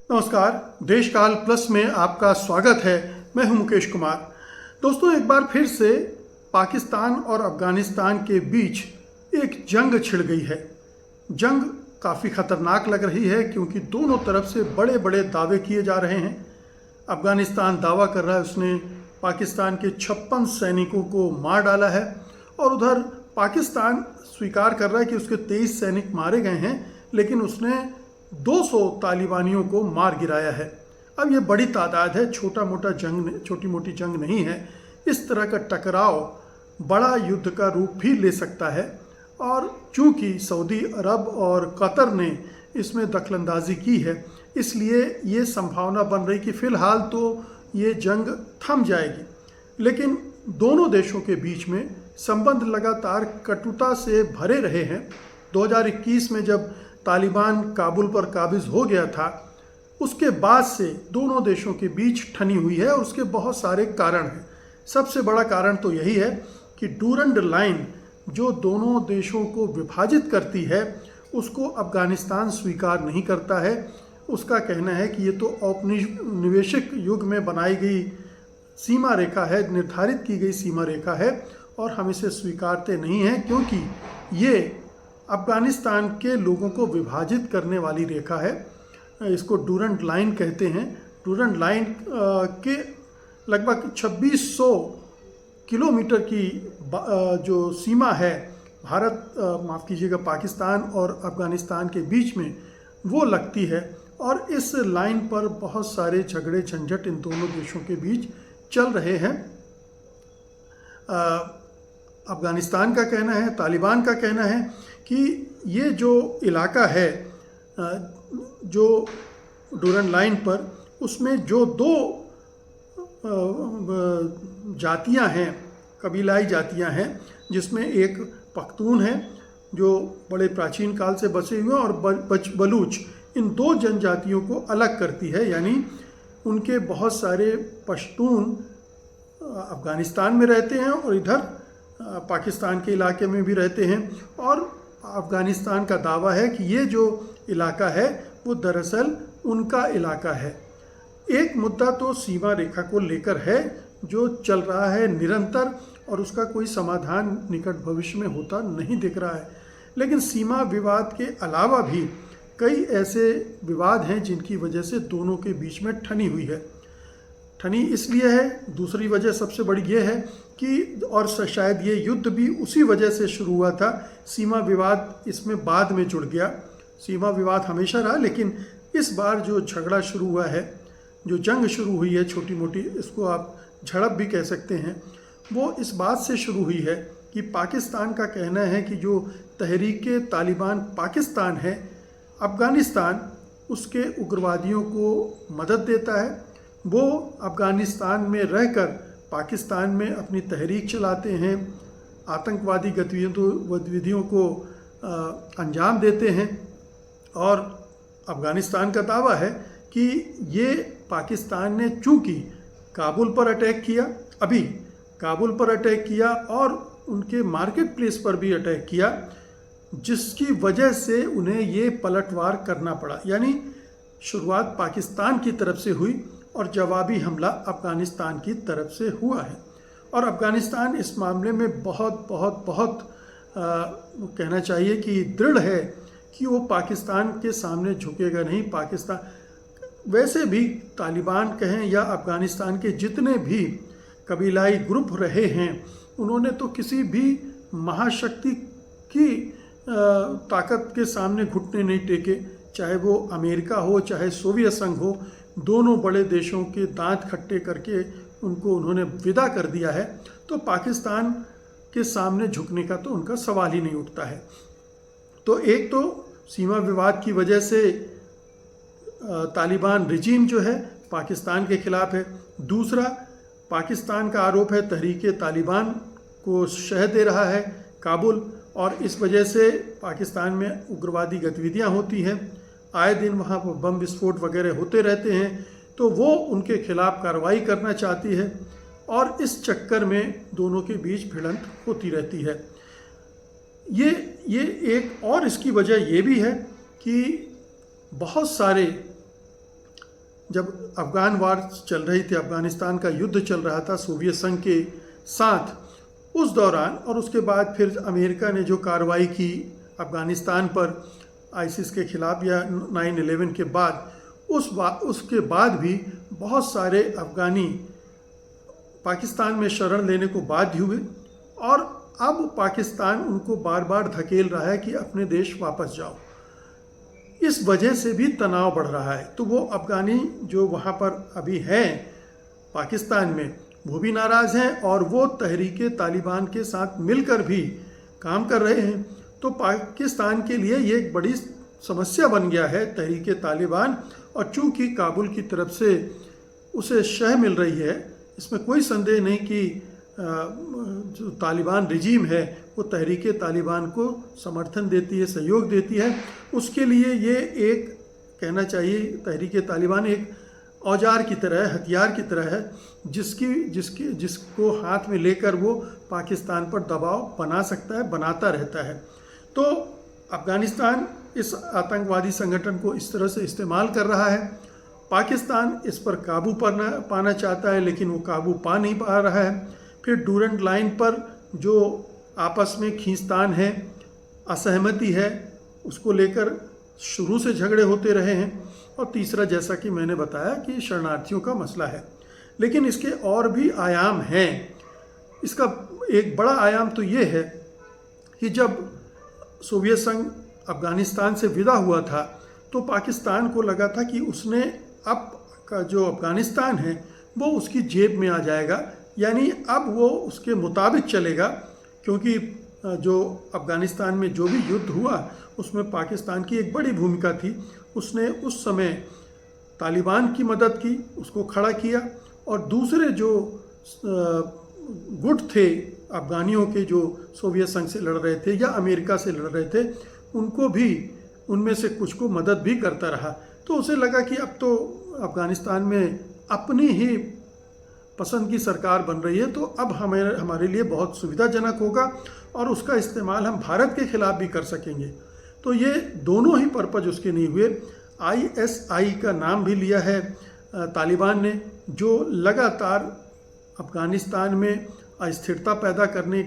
नमस्कार। देशकाल प्लस में आपका स्वागत है। मैं हूं मुकेश कुमार। दोस्तों, एक बार फिर से पाकिस्तान और अफगानिस्तान के बीच एक जंग छिड़ गई है। जंग काफ़ी ख़तरनाक लग रही है क्योंकि दोनों तरफ से बड़े बड़े दावे किए जा रहे हैं। अफगानिस्तान दावा कर रहा है उसने पाकिस्तान के 56 सैनिकों को मार डाला है और उधर पाकिस्तान स्वीकार कर रहा है कि उसके 23 सैनिक मारे गए हैं, लेकिन उसने 200 तालिबानियों को मार गिराया है। अब ये बड़ी तादाद है, छोटी मोटी जंग नहीं है। इस तरह का टकराव बड़ा युद्ध का रूप भी ले सकता है और चूंकि सऊदी अरब और कतर ने इसमें दखलंदाजी की है, इसलिए ये संभावना बन रही कि फ़िलहाल तो ये जंग थम जाएगी, लेकिन दोनों देशों के बीच में संबंध लगातार कटुता से भरे रहे हैं। 2021 में जब तालिबान काबुल पर काबिज हो गया था, उसके बाद से दोनों देशों के बीच ठनी हुई है और उसके बहुत सारे कारण हैं। सबसे बड़ा कारण तो यही है कि डूरंड लाइन जो दोनों देशों को विभाजित करती है, उसको अफगानिस्तान स्वीकार नहीं करता है। उसका कहना है कि ये तो औपनिवेशिक युग में बनाई गई सीमा रेखा है, निर्धारित की गई सीमा रेखा है और हम इसे स्वीकारते नहीं हैं क्योंकि ये अफगानिस्तान के लोगों को विभाजित करने वाली रेखा है। इसको डूरंड लाइन कहते हैं। डूरंड लाइन के लगभग 2600 किलोमीटर की जो सीमा है पाकिस्तान और अफगानिस्तान के बीच में, वो लगती है और इस लाइन पर बहुत सारे झगड़े झंझट इन दोनों देशों के बीच चल रहे हैं। अफगानिस्तान का कहना है, तालिबान का कहना है कि ये जो इलाका है जो डूरंड लाइन पर, उसमें जो दो जातियां हैं, कबीलाई जातियां हैं, जिसमें एक पख्तून है जो बड़े प्राचीन काल से बसे हुए हैं और बलूच, इन दो जनजातियों को अलग करती है। यानी उनके बहुत सारे पश्तून अफगानिस्तान में रहते हैं और इधर पाकिस्तान के इलाके में भी रहते हैं और अफगानिस्तान का दावा है कि ये जो इलाका है वो दरअसल उनका इलाका है। एक मुद्दा तो सीमा रेखा को लेकर है जो चल रहा है निरंतर और उसका कोई समाधान निकट भविष्य में होता नहीं दिख रहा है। लेकिन सीमा विवाद के अलावा भी कई ऐसे विवाद हैं जिनकी वजह से दोनों के बीच में ठनी हुई है। ठनी इसलिए है, दूसरी वजह सबसे बड़ी ये है कि और शायद ये युद्ध भी उसी वजह से शुरू हुआ था। सीमा विवाद इसमें बाद में जुड़ गया। सीमा विवाद हमेशा रहा, लेकिन इस बार जो झगड़ा शुरू हुआ है, जो जंग शुरू हुई है छोटी मोटी, इसको आप झड़प भी कह सकते हैं, वो इस बात से शुरू हुई है कि पाकिस्तान का कहना है कि जो तहरीके तालिबान पाकिस्तान है, अफगानिस्तान उसके उग्रवादियों को मदद देता है। वो अफगानिस्तान में रहकर पाकिस्तान में अपनी तहरीक चलाते हैं, आतंकवादी गतिविधियों को अंजाम देते हैं और अफगानिस्तान का दावा है कि ये पाकिस्तान ने चूंकि काबुल पर अटैक किया, अभी काबुल पर अटैक किया और उनके मार्केट प्लेस पर भी अटैक किया, जिसकी वजह से उन्हें ये पलटवार करना पड़ा। यानी शुरुआत पाकिस्तान की तरफ से हुई और जवाबी हमला अफगानिस्तान की तरफ से हुआ है और अफगानिस्तान इस मामले में बहुत बहुत बहुत कहना चाहिए कि दृढ़ है कि वो पाकिस्तान के सामने झुकेगा नहीं। पाकिस्तान वैसे भी, तालिबान कहें या अफगानिस्तान के जितने भी कबीलाई ग्रुप रहे हैं, उन्होंने तो किसी भी महाशक्ति की ताकत के सामने घुटने नहीं टेके, चाहे वो अमेरिका हो चाहे सोवियत संघ हो। दोनों बड़े देशों के दांत खट्टे करके उनको उन्होंने विदा कर दिया है। तो पाकिस्तान के सामने झुकने का तो उनका सवाल ही नहीं उठता है। तो एक तो सीमा विवाद की वजह से तालिबान रिजीम जो है पाकिस्तान के खिलाफ है। दूसरा, पाकिस्तान का आरोप है तहरीके तालिबान को शह दे रहा है काबुल और इस वजह से पाकिस्तान में उग्रवादी गतिविधियां होती हैं। आए दिन वहाँ पर बम विस्फोट वगैरह होते रहते हैं, तो वो उनके खिलाफ कार्रवाई करना चाहती है और इस चक्कर में दोनों के बीच भिड़ंत होती रहती है। ये एक और इसकी वजह ये भी है कि बहुत सारे जब अफ़गान वार चल रही थी, अफ़गानिस्तान का युद्ध चल रहा था सोवियत संघ के साथ, उस दौरान और उसके बाद फिर अमेरिका ने जो कार्रवाई की अफ़गानिस्तान पर आईसिस के ख़िलाफ़ या 9/11 के बाद, उसके बाद भी बहुत सारे अफ़गानी पाकिस्तान में शरण लेने को बाध्य हुए और अब पाकिस्तान उनको बार बार धकेल रहा है कि अपने देश वापस जाओ। इस वजह से भी तनाव बढ़ रहा है। तो वो अफ़गानी जो वहाँ पर अभी हैं पाकिस्तान में, वो भी नाराज़ हैं और वो तहरीक तालिबान के साथ मिलकर भी काम कर रहे हैं। तो पाकिस्तान के लिए ये एक बड़ी समस्या बन गया है तहरीक तालिबान, और चूँकि काबुल की तरफ से उसे शह मिल रही है, इसमें कोई संदेह नहीं कि जो तालिबान रिजीम है वो तहरीक तालिबान को समर्थन देती है, सहयोग देती है। उसके लिए ये एक कहना चाहिए तहरीक तालिबान एक औजार की तरह है, हथियार की तरह है, जिसको हाथ में लेकर वो पाकिस्तान पर दबाव बना सकता है, बनाता रहता है। तो अफ़गानिस्तान इस आतंकवादी संगठन को इस तरह से इस्तेमाल कर रहा है। पाकिस्तान इस पर काबू पाना चाहता है, लेकिन वो काबू पा नहीं पा रहा है। फिर डूरंट लाइन पर जो आपस में खींचतान है, असहमति है, उसको लेकर शुरू से झगड़े होते रहे हैं। और तीसरा, जैसा कि मैंने बताया कि शरणार्थियों का मसला है। लेकिन इसके और भी आयाम हैं। इसका एक बड़ा आयाम तो ये है कि जब सोवियत संघ अफ़गानिस्तान से विदा हुआ था तो पाकिस्तान को लगा था कि उसने अब का जो अफ़गानिस्तान है वो उसकी जेब में आ जाएगा, यानी अब वो उसके मुताबिक चलेगा, क्योंकि जो अफ़गानिस्तान में जो भी युद्ध हुआ उसमें पाकिस्तान की एक बड़ी भूमिका थी। उसने उस समय तालिबान की मदद की, उसको खड़ा किया, और दूसरे जो गुट थे अफ़गानियों के जो सोवियत संघ से लड़ रहे थे या अमेरिका से लड़ रहे थे, उनको भी उनमें से कुछ को मदद भी करता रहा। तो उसे लगा कि अब तो अफ़गानिस्तान में अपनी ही पसंद की सरकार बन रही है, तो अब हमारे लिए बहुत सुविधाजनक होगा और उसका इस्तेमाल हम भारत के खिलाफ भी कर सकेंगे। तो ये दोनों ही पर्पज उसके नहीं हुए। ISI का नाम भी लिया है तालिबान ने, जो लगातार अफ़गानिस्तान में अस्थिरता पैदा करने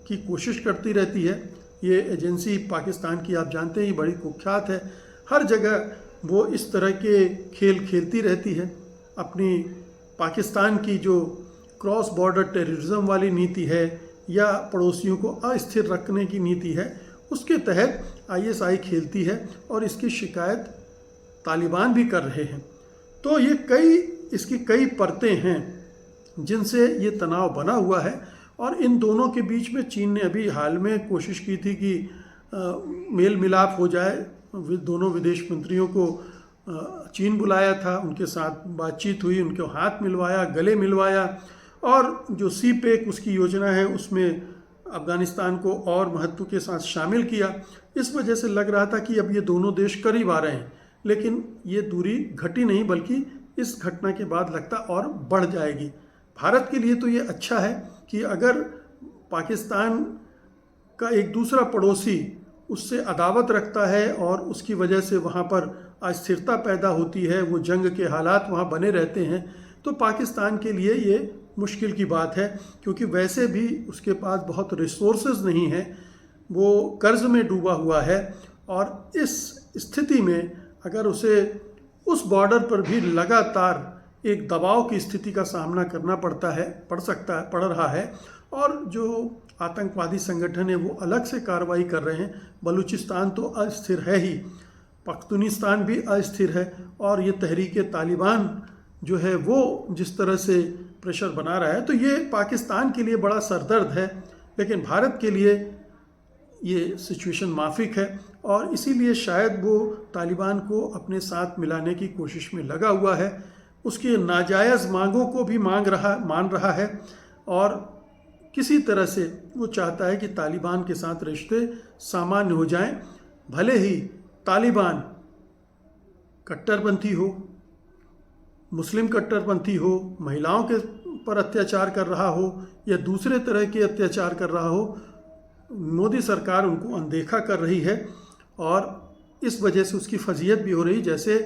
की कोशिश करती रहती है। ये एजेंसी पाकिस्तान की आप जानते हैं बड़ी कुख्यात है। हर जगह वो इस तरह के खेल खेलती रहती है। अपनी पाकिस्तान की जो क्रॉस बॉर्डर टेररिज्म वाली नीति है या पड़ोसियों को अस्थिर रखने की नीति है, उसके तहत ISI खेलती है और इसकी शिकायत तालिबान भी कर रहे हैं। तो ये इसकी कई परतें हैं जिनसे ये तनाव बना हुआ है। और इन दोनों के बीच में चीन ने अभी हाल में कोशिश की थी कि मेल मिलाप हो जाए। दोनों विदेश मंत्रियों को चीन बुलाया था, उनके साथ बातचीत हुई, उनको हाथ मिलवाया, गले मिलवाया, और जो CPEC उसकी योजना है उसमें अफ़गानिस्तान को और महत्व के साथ शामिल किया। इस वजह से लग रहा था कि अब ये दोनों देश करीब आ रहे हैं, लेकिन ये दूरी घटी नहीं, बल्कि इस घटना के बाद लगता और बढ़ जाएगी। भारत के लिए तो ये अच्छा है कि अगर पाकिस्तान का एक दूसरा पड़ोसी उससे अदावत रखता है और उसकी वजह से वहाँ पर अस्थिरता पैदा होती है, वो जंग के हालात वहाँ बने रहते हैं, तो पाकिस्तान के लिए ये मुश्किल की बात है, क्योंकि वैसे भी उसके पास बहुत रिसोर्सेज नहीं हैं, वो कर्ज़ में डूबा हुआ है। और इस स्थिति में अगर उसे उस बॉर्डर पर भी लगातार एक दबाव की स्थिति का सामना करना पड़ रहा है, और जो आतंकवादी संगठन है वो अलग से कार्रवाई कर रहे हैं। बलूचिस्तान तो अस्थिर है ही, पख्तूनिस्तान भी अस्थिर है, और ये तहरीक तालिबान जो है वो जिस तरह से प्रेशर बना रहा है, तो ये पाकिस्तान के लिए बड़ा सरदर्द है। लेकिन भारत के लिए ये सिचुएशन माफिक है, और इसीलिए शायद वो तालिबान को अपने साथ मिलाने की कोशिश में लगा हुआ है। उसके नाजायज़ मांगों को भी मान रहा है, और किसी तरह से वो चाहता है कि तालिबान के साथ रिश्ते सामान्य हो जाएं, भले ही तालिबान कट्टरपंथी हो, मुस्लिम कट्टरपंथी हो, महिलाओं के पर अत्याचार कर रहा हो या दूसरे तरह के अत्याचार कर रहा हो। मोदी सरकार उनको अनदेखा कर रही है, और इस वजह से उसकी फजीहत भी हो रही। जैसे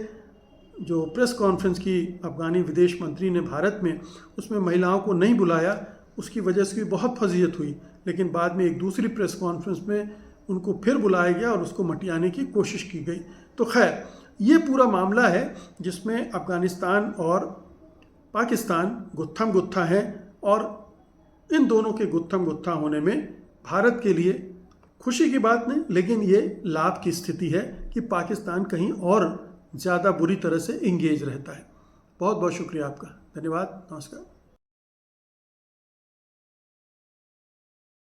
जो प्रेस कॉन्फ्रेंस की अफ़गानी विदेश मंत्री ने भारत में, उसमें महिलाओं को नहीं बुलाया, उसकी वजह से भी बहुत फजीहत हुई। लेकिन बाद में एक दूसरी प्रेस कॉन्फ्रेंस में उनको फिर बुलाया गया और उसको मटियाने की कोशिश की गई। तो खैर, ये पूरा मामला है जिसमें अफ़गानिस्तान और पाकिस्तान गुत्थम गुत्था हैं, और इन दोनों के गुत्थम गुत्था होने में भारत के लिए खुशी की बात नहीं, लेकिन ये लाभ की स्थिति है कि पाकिस्तान कहीं और ज़्यादा बुरी तरह से इंगेज रहता है। बहुत बहुत शुक्रिया आपका। धन्यवाद। नमस्कार।